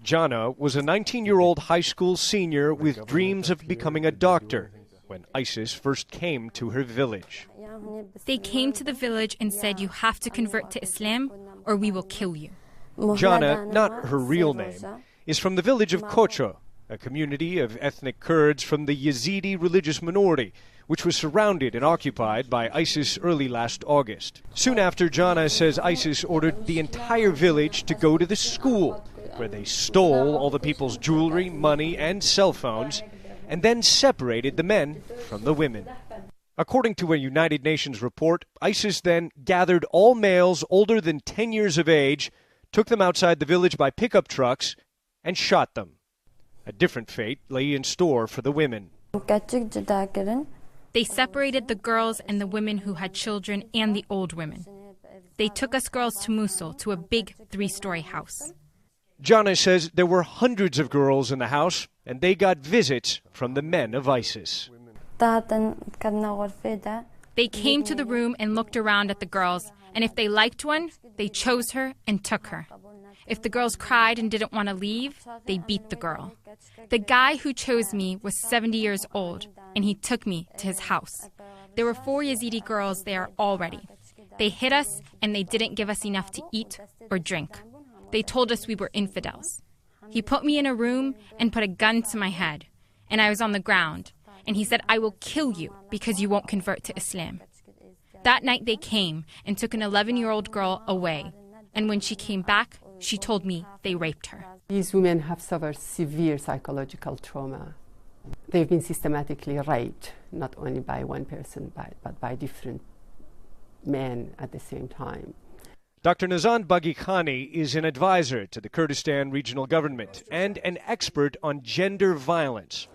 Jana was a 19-year-old high school senior with dreams of becoming a doctor when ISIS first came to her village. They came to the village and said, "You have to convert to Islam or we will kill you." Jana, not her real name, is from the village of Kocho, a community of ethnic Kurds from the Yazidi religious minority, which was surrounded and occupied by ISIS early last August. Soon after, Jana says ISIS ordered the entire village to go to the school, where they stole all the people's jewelry, money, and cell phones, and then separated the men from the women. According to a United Nations report, ISIS then gathered all males older than 10 years of age, took them outside the village by pickup trucks, and shot them. A different fate lay in store for the women. They separated the girls and the women who had children and the old women. They took us girls to Mosul, to a big 3-story house. Jana says there were hundreds of girls in the house, and they got visits from the men of ISIS. They came to the room and looked around at the girls, and if they liked one, they chose her and took her. If the girls cried and didn't want to leave, they beat the girl. The guy who chose me was 70 years old, and he took me to his house. There were 4 Yazidi girls there already. They hit us, and they didn't give us enough to eat or drink. They told us we were infidels. He put me in a room and put a gun to my head, and I was on the ground. And he said, "I will kill you because you won't convert to Islam." That night they came and took an 11-year-old girl away. And when she came back, she told me they raped her. These women have suffered severe psychological trauma. They've been systematically raped, not only by one person, but by different men at the same time. Dr. Nazan Bagikhani is an advisor to the Kurdistan regional government and an expert on gender violence.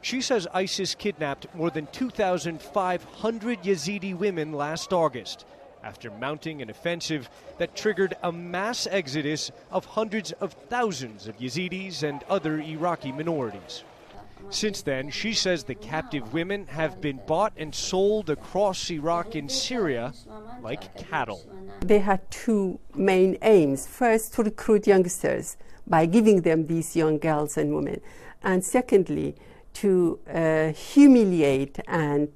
She says ISIS kidnapped more than 2,500 Yazidi women last August after mounting an offensive that triggered a mass exodus of hundreds of thousands of Yazidis and other Iraqi minorities. Since then, she says the captive women have been bought and sold across Iraq and Syria like cattle. They had 2 main aims. First, to recruit youngsters by giving them these young girls and women. And secondly, to humiliate and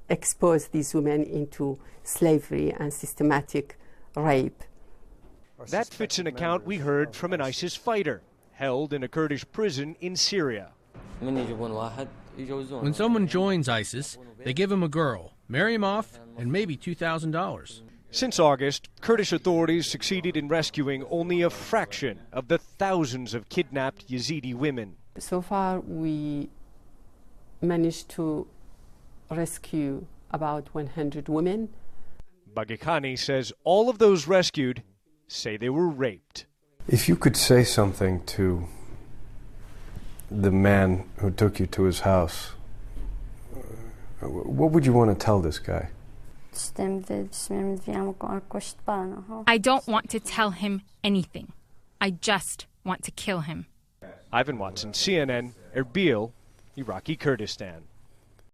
expose these women into slavery and systematic rape. That fits an account we heard from an ISIS fighter held in a Kurdish prison in Syria. When someone joins ISIS, they give him a girl, marry him off, and maybe $2,000. Since August, Kurdish authorities succeeded in rescuing only a fraction of the thousands of kidnapped Yazidi women. So far, we managed to rescue about 100 women. Bagikhani says all of those rescued say they were raped. If you could say something to the man who took you to his house, what would you want to tell this guy? I don't want to tell him anything. I just want to kill him. Ivan Watson, CNN, Erbil, Iraqi Kurdistan.